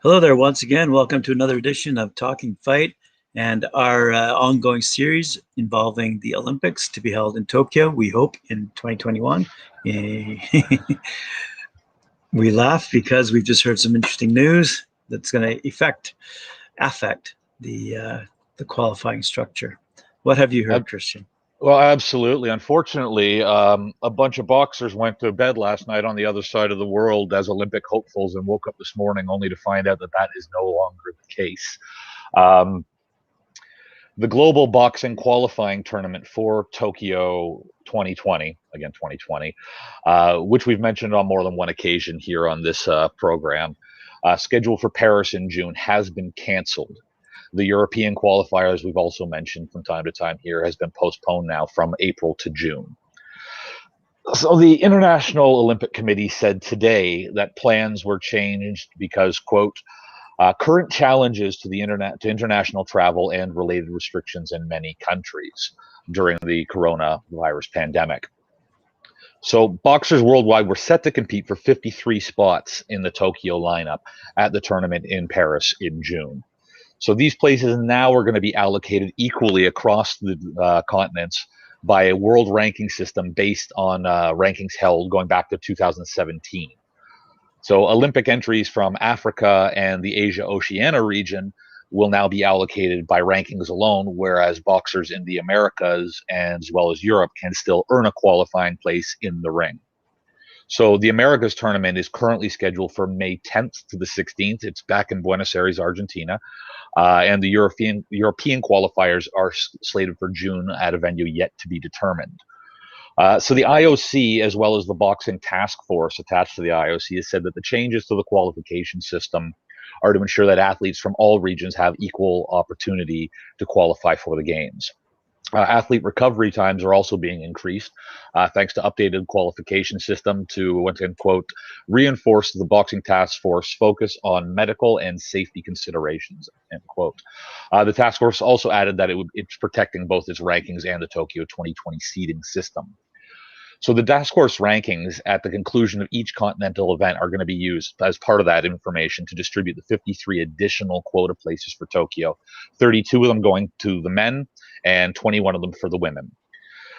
Hello there once again. Welcome to another edition of Talking Fight and our ongoing series involving the Olympics to be held in Tokyo, we hope, in 2021. We laugh because we've just heard some interesting news that's going to affect the qualifying structure. What have you heard, Christian? Well, absolutely. Unfortunately, a bunch of boxers went to bed last night on the other side of the world as Olympic hopefuls and woke up this morning only to find out that that is no longer the case. Um, the global boxing qualifying tournament for Tokyo 2020, again 2020, which we've mentioned on more than one occasion here on this program, scheduled for Paris in June, has been canceled. The European qualifiers, we've also mentioned from time to time here, has been postponed now from April to June. So the International Olympic Committee said today that plans were changed because, quote, current challenges to the to international travel and related restrictions in many countries during the coronavirus pandemic. So boxers worldwide were set to compete for 53 spots in the Tokyo lineup at the tournament in Paris in June. So these places now are going to be allocated equally across the continents by a world ranking system based on rankings held going back to 2017. So Olympic entries from Africa and the Asia-Oceania region will now be allocated by rankings alone, whereas boxers in the Americas and as well as Europe can still earn a qualifying place in the ring. So the Americas tournament is currently scheduled for May 10th to the 16th. It's back in Buenos Aires, Argentina. And the European qualifiers are slated for June at a venue yet to be determined. So the IOC, as well as the boxing task force attached to the IOC, has said that the changes to the qualification system are to ensure that athletes from all regions have equal opportunity to qualify for the games. Athlete recovery times are also being increased thanks to updated qualification system to, once again, quote, reinforce the boxing task force focus on medical and safety considerations, end quote. The task force also added that it's protecting both its rankings and the Tokyo 2020 seeding system. So the task force rankings at the conclusion of each continental event are going to be used as part of that information to distribute the 53 additional quota places for Tokyo, 32 of them going to the men and 21 of them for the women.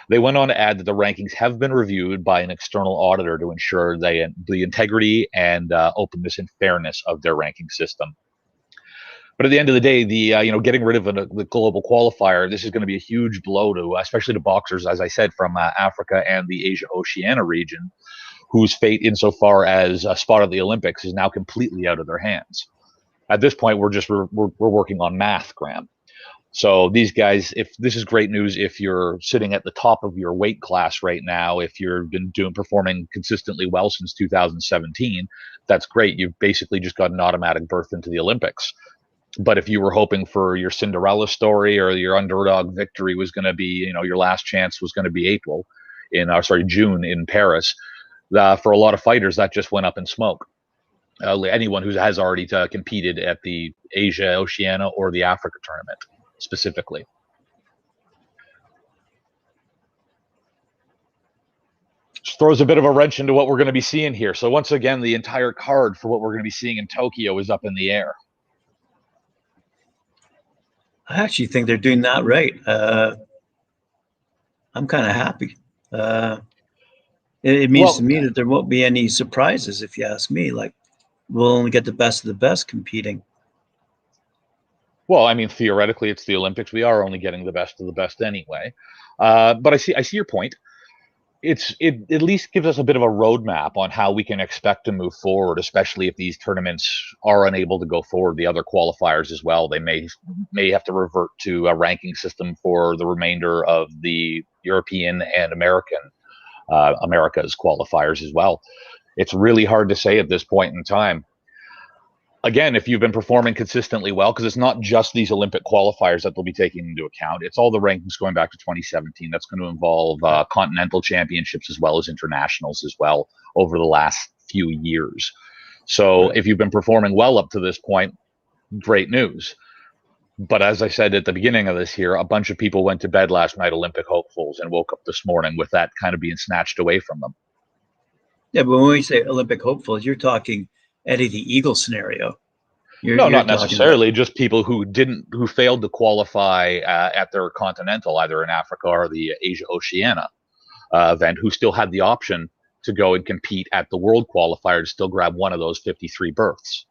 They went on to add that the rankings have been reviewed by an external auditor to ensure the integrity and openness and fairness of their ranking system. But at the end of the day, getting rid of the global qualifier, this is going to be a huge blow to, especially to boxers, as I said, from Africa and the Asia-Oceania region, whose fate, insofar as a spot at the Olympics, is now completely out of their hands. At this point, we're working on math, Graham. So these guys, if this is great news, if you're sitting at the top of your weight class right now, if you've been performing consistently well since 2017, that's great. You've basically just got an automatic berth into the Olympics. But if you were hoping for your Cinderella story or your underdog victory was going to be, your last chance was going to be June in Paris, for a lot of fighters, that just went up in smoke. Anyone who has already competed at the Asia, Oceania, or the Africa tournament specifically. Just throws a bit of a wrench into what we're going to be seeing here. So once again, the entire card for what we're going to be seeing in Tokyo is up in the air. I actually think they're doing that right. I'm kind of happy. It means to me that there won't be any surprises, if you ask me. Like, we'll only get the best of the best competing. Well, I mean, theoretically, it's the Olympics. We are only getting the best of the best anyway. But I see your point. It at least gives us a bit of a roadmap on how we can expect to move forward, especially if these tournaments are unable to go forward. The other qualifiers as well, they may have to revert to a ranking system for the remainder of the European and America's qualifiers as well. It's really hard to say at this point in time. Again, if you've been performing consistently well, because it's not just these Olympic qualifiers that they'll be taking into account. It's all the rankings going back to 2017. That's going to involve continental championships as well as internationals as well over the last few years. So if you've been performing well up to this point, great news. But as I said at the beginning of this here, a bunch of people went to bed last night, Olympic hopefuls, and woke up this morning with that kind of being snatched away from them. Yeah, but when we say Olympic hopefuls, you're talking Eddie the Eagle scenario. No, you're not talking about. necessarily. Just people who failed to qualify at their continental, either in Africa or the Asia Oceania event, who still had the option to go and compete at the World Qualifier to still grab one of those 53 berths.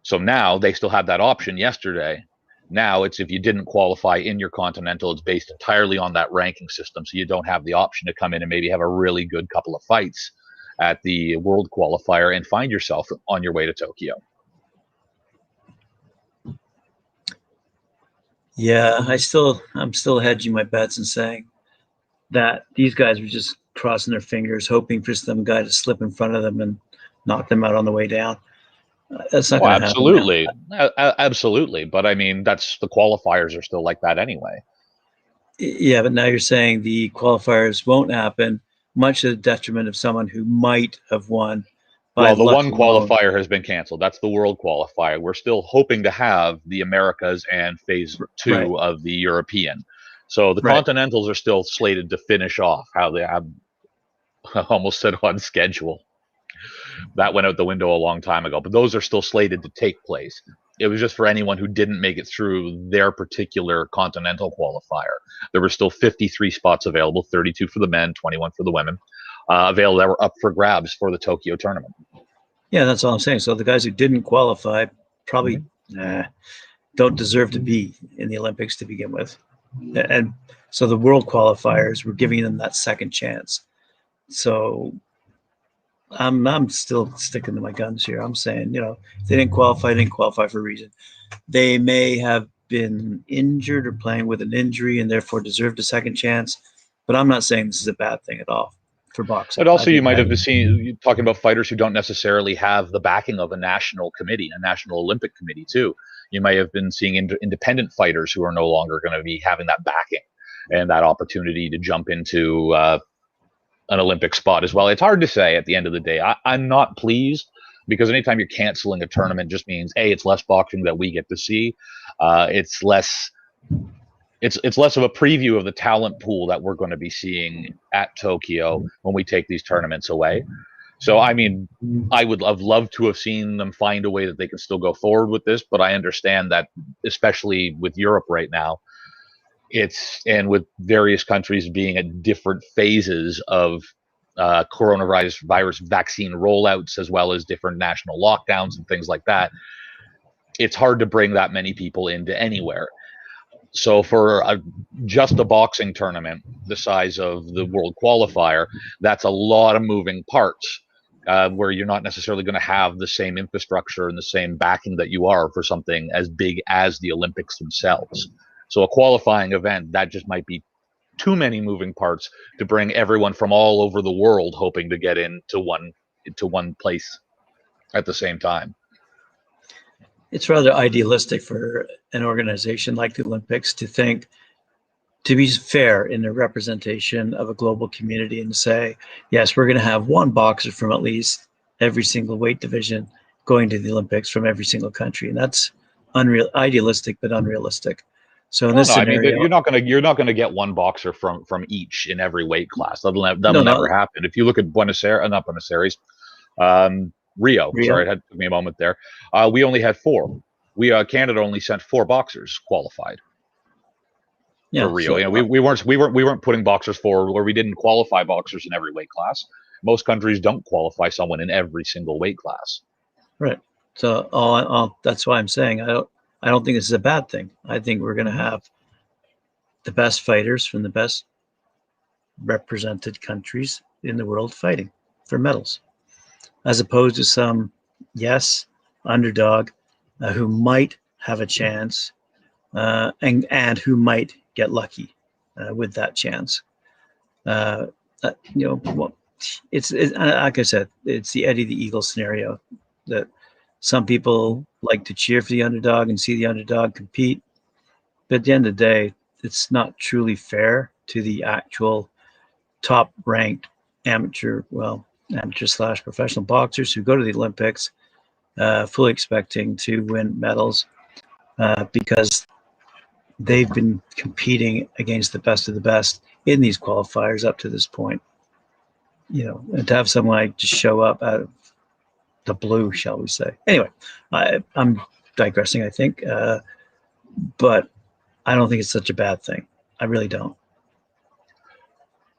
So now they still have that option yesterday. Now it's if you didn't qualify in your continental, it's based entirely on that ranking system. So you don't have the option to come in and maybe have a really good couple of fights at the World Qualifier and find yourself on your way to Tokyo. Yeah, I'm still hedging my bets and saying that these guys were just crossing their fingers, hoping for some guy to slip in front of them and knock them out on the way down. That's not Well, going to happen now. absolutely, absolutely. But I mean, that's the qualifiers are still like that anyway. Yeah, but now you're saying the qualifiers won't happen, much to the detriment of someone who might have won by Well, the luck one alone. qualifier has been canceled. That's the World Qualifier. We're still hoping to have the Americas and phase Right, two of the European. So the right. Continentals are still slated to finish off how they have almost said on schedule. That went out the window a long time ago, but those are still slated to take place. It was just for anyone who didn't make it through their particular continental qualifier. There were still 53 spots available, 32 for the men, 21 for the women, available that were up for grabs for the Tokyo tournament. Yeah, that's all I'm saying. So the guys who didn't qualify probably don't deserve to be in the Olympics to begin with. And so the world qualifiers were giving them that second chance. So I'm still sticking to my guns here. I'm saying, if they didn't qualify for a reason. They may have been injured or playing with an injury and therefore deserved a second chance. But I'm not saying this is a bad thing at all for boxing. But also, you might have seen talking about fighters who don't necessarily have the backing of a national committee, a national Olympic committee, too. You might have been seeing independent fighters who are no longer going to be having that backing and that opportunity to jump into an Olympic spot as well. It's hard to say at the end of the day. I'm not pleased because anytime you're canceling a tournament just means, A, it's less boxing that we get to see. It's less of a preview of the talent pool that we're going to be seeing at Tokyo when we take these tournaments away. So, I mean, I would have loved to have seen them find a way that they can still go forward with this, but I understand that, especially with Europe right now, and with various countries being at different phases of coronavirus vaccine rollouts, as well as different national lockdowns and things like that, it's hard to bring that many people into anywhere. So for just a boxing tournament the size of the World Qualifier, that's a lot of moving parts where you're not necessarily going to have the same infrastructure and the same backing that you are for something as big as the Olympics themselves. So a qualifying event, that just might be too many moving parts to bring everyone from all over the world hoping to get into one place at the same time. It's rather idealistic for an organization like the Olympics to think, to be fair in their representation of a global community, and to say, yes, we're going to have one boxer from at least every single weight division going to the Olympics from every single country. And that's idealistic, but unrealistic. So in this scenario, I mean, you're not gonna get one boxer from each in every weight class. That'll never happen. If you look at Rio. Sorry, it took me a moment there. We only had 4. Canada only sent 4 boxers qualified for Rio. So, we weren't putting boxers forward where we didn't qualify boxers in every weight class. Most countries don't qualify someone in every single weight class. Right. So that's why I'm saying I don't think this is a bad thing. I think we're going to have the best fighters from the best represented countries in the world fighting for medals, as opposed to some, underdog who might have a chance and who might get lucky with that chance. It's like I said, it's the Eddie the Eagle scenario that some people like to cheer for the underdog and see the underdog compete. But at the end of the day, it's not truly fair to the actual top ranked amateur / professional boxers who go to the Olympics fully expecting to win medals because they've been competing against the best of the best in these qualifiers up to this point. And to have someone like just show up out of the blue, shall we say. Anyway, I'm digressing, I think, but I don't think it's such a bad thing. I really don't.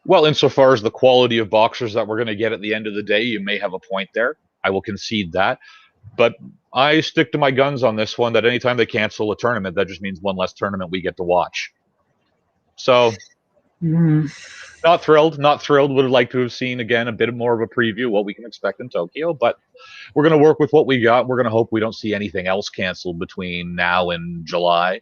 Well, insofar as the quality of boxers that we're going to get at the end of the day, you may have a point there. I will concede that. But I stick to my guns on this one, that anytime they cancel a tournament, that just means one less tournament we get to watch. So, not thrilled. Would have liked to have seen, again, a bit more of a preview of what we can expect in Tokyo. But we're going to work with what we got. We're going to hope we don't see anything else canceled between now and July.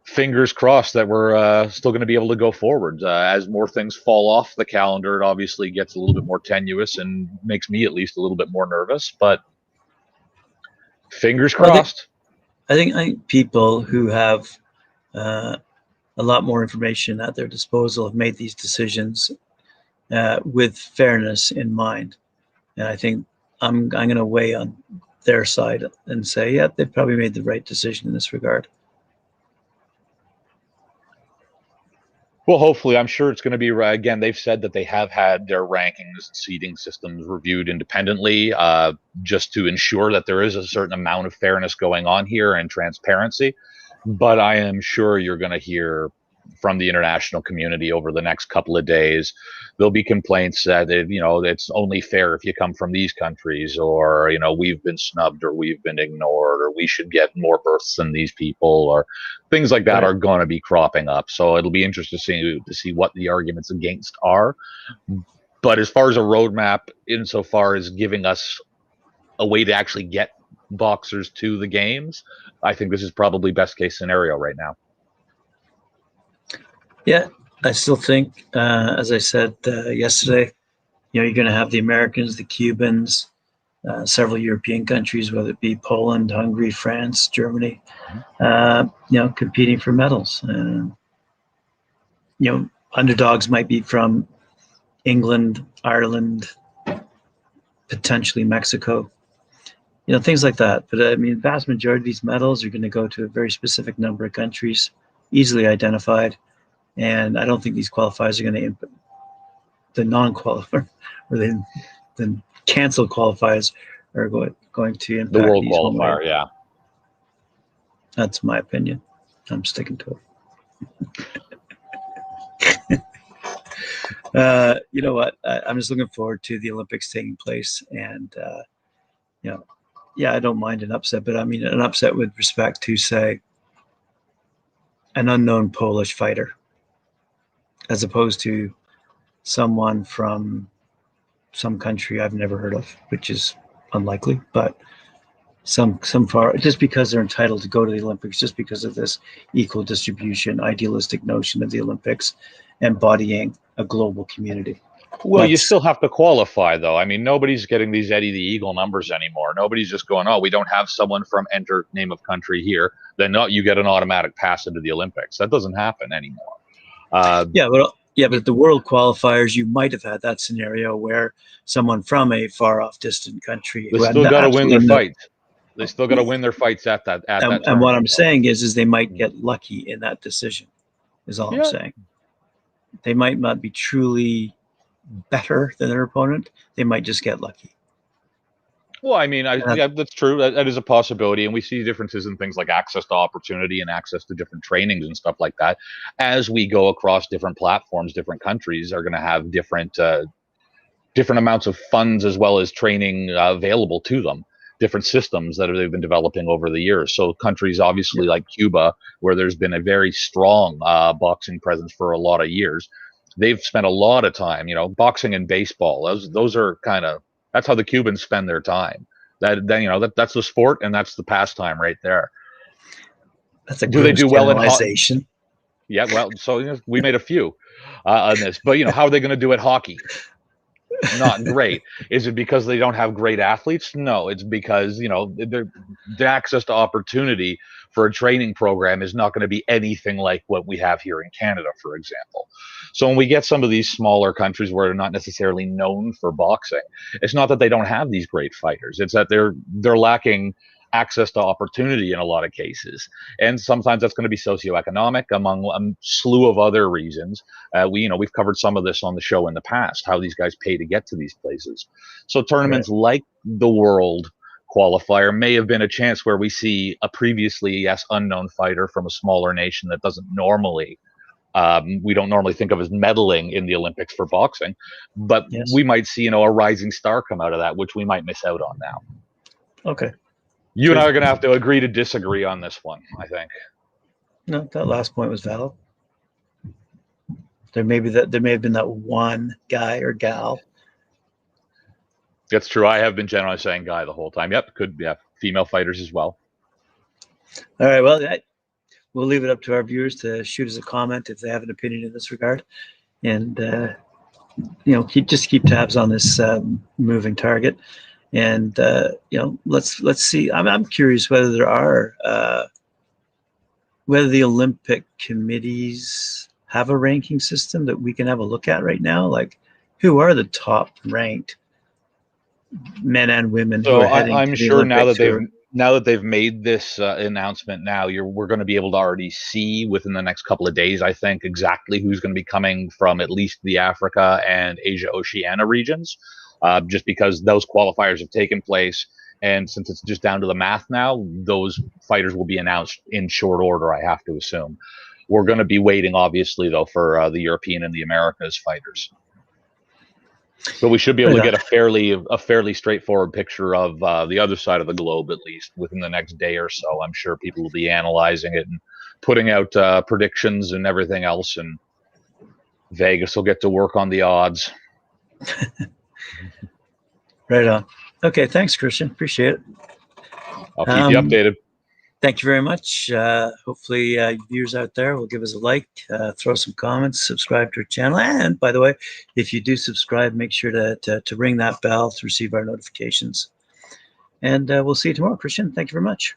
Fingers crossed that we're still going to be able to go forward. As more things fall off the calendar, it obviously gets a little bit more tenuous and makes me at least a little bit more nervous. But fingers crossed. I think people who have a lot more information at their disposal have made these decisions with fairness in mind. And I think I'm going to weigh on their side and say, yeah, they've probably made the right decision in this regard. Well, hopefully, I'm sure it's going to be, again, they've said that they have had their rankings and seeding systems reviewed independently, just to ensure that there is a certain amount of fairness going on here and transparency. But I am sure you're going to hear from the international community over the next couple of days. There'll be complaints that, it's only fair if you come from these countries, or, we've been snubbed, or we've been ignored, or we should get more berths than these people, or things like that are going to be cropping up. So it'll be interesting to see what the arguments against are. But as far as a roadmap, insofar as giving us a way to actually get boxers to the games, I think this is probably best case scenario right now. Yeah, I still think, as I said yesterday, you're going to have the Americans, the Cubans, several European countries, whether it be Poland, Hungary, France, Germany, competing for medals. Underdogs might be from England, Ireland, potentially Mexico, things like that. But I mean, the vast majority of these medals are going to go to a very specific number of countries, easily identified. And I don't think these qualifiers are going to input the non-qualifier or the canceled qualifiers are going to impact the world these qualifier. Yeah, that's my opinion. I'm sticking to it. You know what? I'm just looking forward to the Olympics taking place, and I don't mind an upset, but I mean an upset with respect to, say, an unknown Polish fighter, as opposed to someone from some country I've never heard of, which is unlikely, but some far, just because they're entitled to go to the Olympics, just because of this equal distribution, idealistic notion of the Olympics embodying a global community. Well, you still have to qualify, though. I mean, nobody's getting these Eddie the Eagle numbers anymore. Nobody's just going, oh, we don't have someone from enter name of country here. Then you get an automatic pass into the Olympics. That doesn't happen anymore. But at the world qualifiers, you might have had that scenario where someone from a far off distant country they still got to win their fights. They still got to win their fights at that. And what I'm saying is they might get lucky in that decision. Is all I'm saying. They might not be truly better than their opponent. They might just get lucky. Well, I mean, that's true. That is a possibility. And we see differences in things like access to opportunity and access to different trainings and stuff like that. As we go across different platforms, different countries are going to have different amounts of funds as well as training available to them, different systems that they've been developing over the years. So countries obviously like Cuba, where there's been a very strong boxing presence for a lot of years, they've spent a lot of time, boxing and baseball. Those are that's how the Cubans spend their time. That's the sport and that's the pastime right there. That's a do they do well in hockey? Yeah, well, so we made a few on this, but how are they going to do at hockey? Not great. Is it because they don't have great athletes? No, it's because the access to opportunity for a training program is not going to be anything like what we have here in Canada, for example. So when we get some of these smaller countries where they're not necessarily known for boxing, it's not that they don't have these great fighters. It's that they're lacking access to opportunity in a lot of cases. And sometimes that's going to be socioeconomic, among a slew of other reasons. We've covered some of this on the show in the past, how these guys pay to get to these places. So tournaments like the World Qualifier may have been a chance where we see a previously, yes, unknown fighter from a smaller nation that doesn't normally we don't normally think of as medaling in the Olympics for boxing, but we might see, a rising star come out of that, which we might miss out on now. Okay. You and I are going to have to agree to disagree on this one, I think. No, that last point was valid. There may have been that one guy or gal. That's true. I have been generally saying guy the whole time. Yep, could be female fighters as well. All right. Well, we'll leave it up to our viewers to shoot us a comment if they have an opinion in this regard, and keep tabs on this moving target, and let's see. I'm curious whether there are whether the Olympic committees have a ranking system that we can have a look at right now. Like, who are the top ranked men and women who are heading to the Olympics? Now that they've made this announcement, we're going to be able to already see within the next couple of days, I think, exactly who's going to be coming from at least the Africa and Asia Oceania regions, just because those qualifiers have taken place. And since it's just down to the math now, those fighters will be announced in short order, I have to assume. We're going to be waiting, obviously, though, for the European and the Americas fighters. But we should be able to get a fairly straightforward picture of the other side of the globe, at least within the next day or so. I'm sure people will be analyzing it and putting out predictions and everything else. And Vegas will get to work on the odds. Right on. Okay, thanks, Christian. Appreciate it. I'll keep you updated. Thank you very much. Hopefully, viewers out there will give us a like, throw some comments, subscribe to our channel. And by the way, if you do subscribe, make sure to ring that bell to receive our notifications. And we'll see you tomorrow, Christian. Thank you very much.